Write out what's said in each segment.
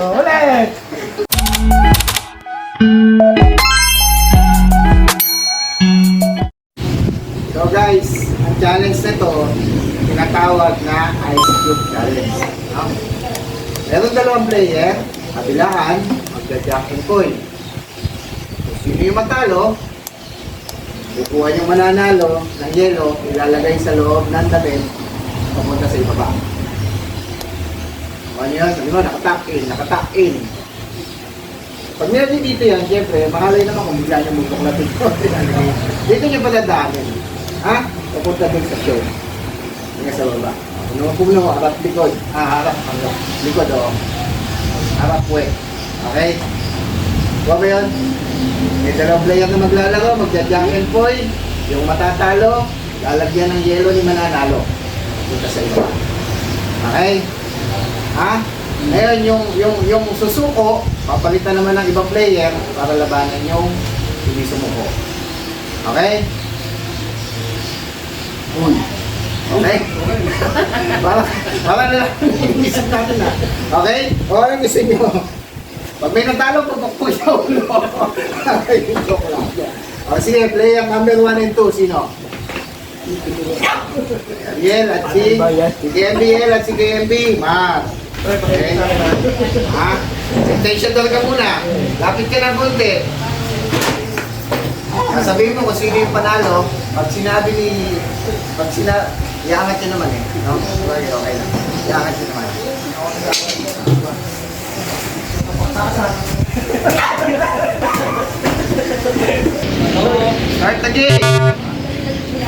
Ulit! So guys, ang challenge na to, tinatawag na Ice Cube Challenge. No? Meron dalawang player, kabilaan, magja-jack and coin. Kung sino yung matalo, kukuha yung mananalo ng yelo, ilalagay sa loob ng damit, papunta sa ibaba. Ano yun? Sabi mo, nakatack in. Pag meron dito yan, syempre, mahalay naman kung bigla niya magbuklatin ko. Dito niya pala daanin. Ha? Papunta din sa show. Hanggang sa baba. Puno, harap likod. Harap. Likod, harap puwet. Okay? Huwag ba yun? May dalawang player na maglalaro, magja-jack and point. Yung matatalo, lalagyan ng yelo ni mananalo. Punta sa iba. Okay? Ha? Ngayon, yung susuko, papalitan naman ng ibang player para labanan yung hindi sumuko. Okay? Okay? para na lang isip natin na. Okay? O, anong gusto nyo? Pag may natalo, pupukpo siya ulo. Joke lang. O, sige, player number 1 and 2, sino? Ariel at si KMB, at si KMB. Mark. Okay. Ha? Attention talaga muna. Lapit ka ng konti. Sabihin mo kung sino yung panalo. Pag iangat nyo naman eh. No? Okay lang. Iangat nyo naman. Start the game.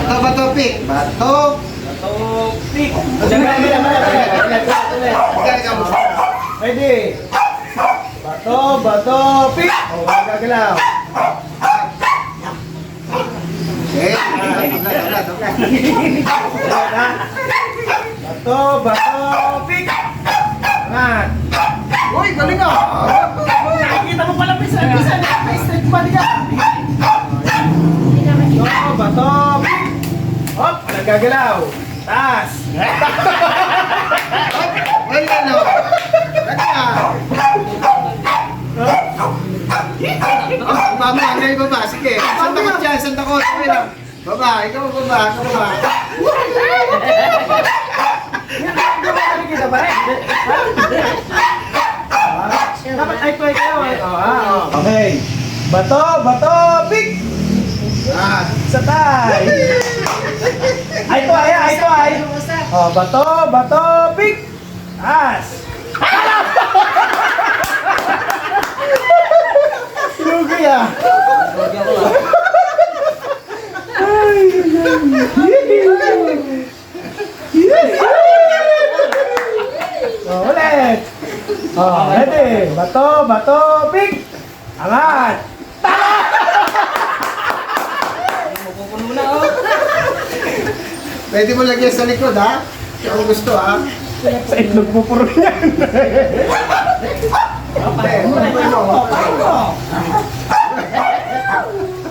Bato, pick. Bato. Pick! Ready! Bato, pick! O, gagalaw. Okay. Bato, pick! Angat! Uy, galing ka! Nakikita mo pala pisan. May straight pa niya. Bato, pick! Hop! Nagagalaw! Taas! Ay, ano? Mama, hanggang yung baba. Sige, santakot dyan, santakot. Okay lang. Baba, ikaw baba. Hindi ba nakikita pa rin? Dapat ay ikaw. Okay. Bato, pick! Sa tay! Ay, oh, bato, pick! Taas! Lugi ah! Oh, ulit! Oh, ready! Bato, pick! Angat! Pwede mo lagyan sa likod, ha? Kung gusto, ha? Sa itlog po puro yan.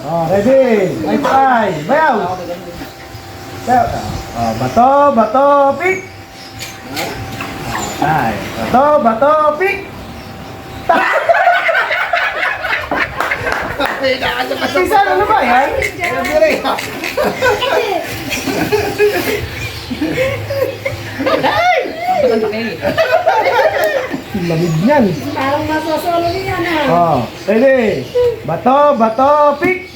Oh, ready? Ay, bayaw! Oh, bato, pick! Ay, bato, pick! Pisan, ano ba yan? Lamig niyan. Parang masasolo niya na. Oh, ready? Bato, pick!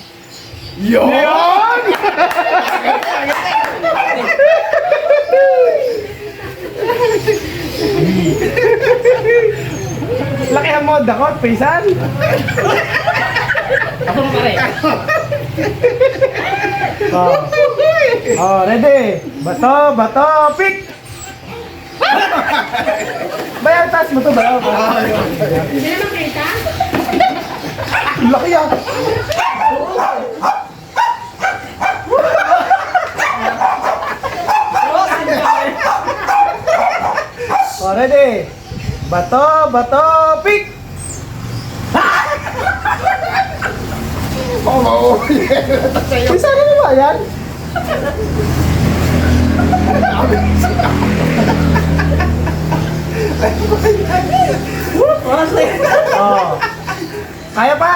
Yon! Laki ang mod ako, pisan. Ako mo pare. Oh, ready? Bato, pick! Bayaw, taas mo to, bayaw. Hindi naman kita? Laki ah! Oh, ready? Bato, pick! Oo, Isa na ba yan? Oras na yun. Oh. Kaya pa?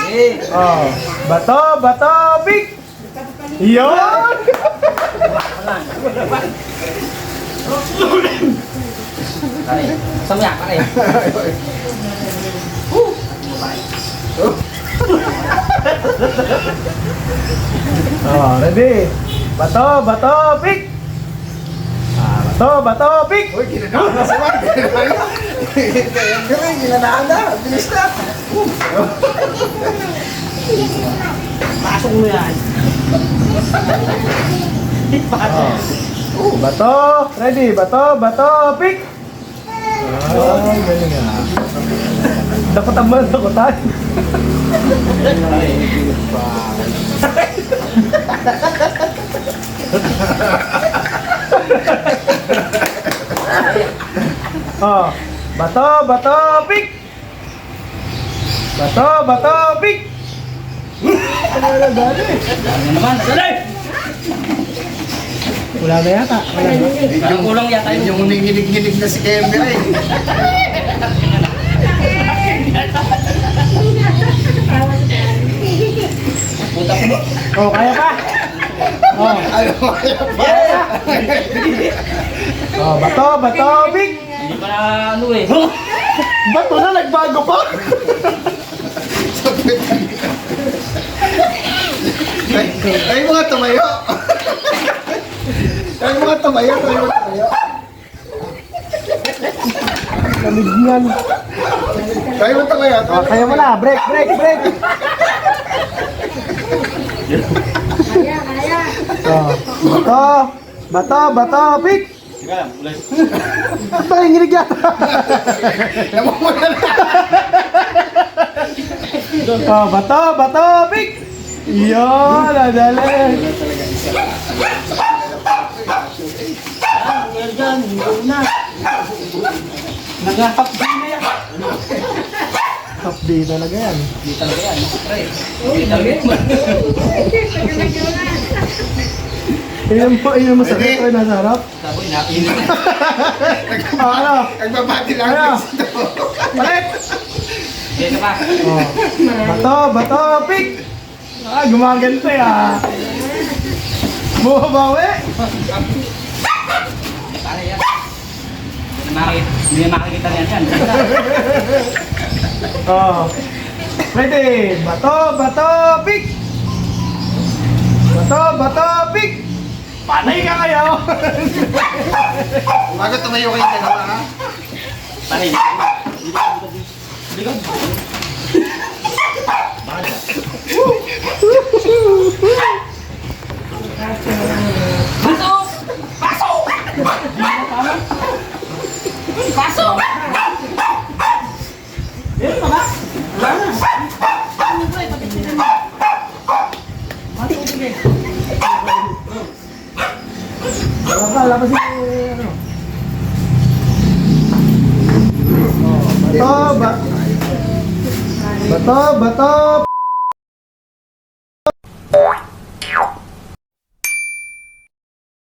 Eh. Oh. Bato, bato, pick! Yun! Pare, samya, pare. Oh, ready? Bato, bato, pick! Bato, bato, pick! Uy, ginanaan na si Mark. Galing, ginanaan na. Bilis na. Pasok mo yan. Oh. Bato, ready? Bato, bato, pick! Oh, galing ah. Dapat ang mga dakotan. Oh, bato, bato, pick! Bato, bato, pick! Ano naman? Dali! Wala na yata. Wala na. Parang kulang yata Yun yung ninginig-nginig na si Kembe eh. puta ko. Oh, kaya pa? Oh, Ano kaya pa? oh, bato, bato, pick! Hindi pa na ano eh. Bato na, nagbago pa! Ay, mga tumayo. Ay, mga tumayo. Ay, mga tumayo. Kamigyan. Ay, mga tumayo. Oh, kaya mo na, break, break, break! Kaya, kaya. Oh, bato, bato, bato, pick! Sige lang, ulit. At nanginginig yata. Namumula na. Oh, bato, bato, pick! Yun, nadali. Ah, meron dyan, hindi na. Nag-half day na yan. Top day talaga yan. Hindi talaga yan, pre. Hindi talaga yan. Iyan mo sa retro nasa harap. Sabi, nakinig na. Oh, ano? Nagbabati lang. Ano? Balik! Sige ka pa. Oh. Bato, bato, pick! Ah, gumaganto ya. Bumabawi. Para yan. Hindi na makikita niyan yan. Oh. Ready? Bato, bato, pick! Bato, bato, pick! Patay ka kayo! Bago tumayo kayo dalawa ha. Pare, hindi ka. Pasok! Pasok! Pasok! Yan pa ba? Wala na. Ano ba? Wala pa si ano? Oh, bato, bato, bato.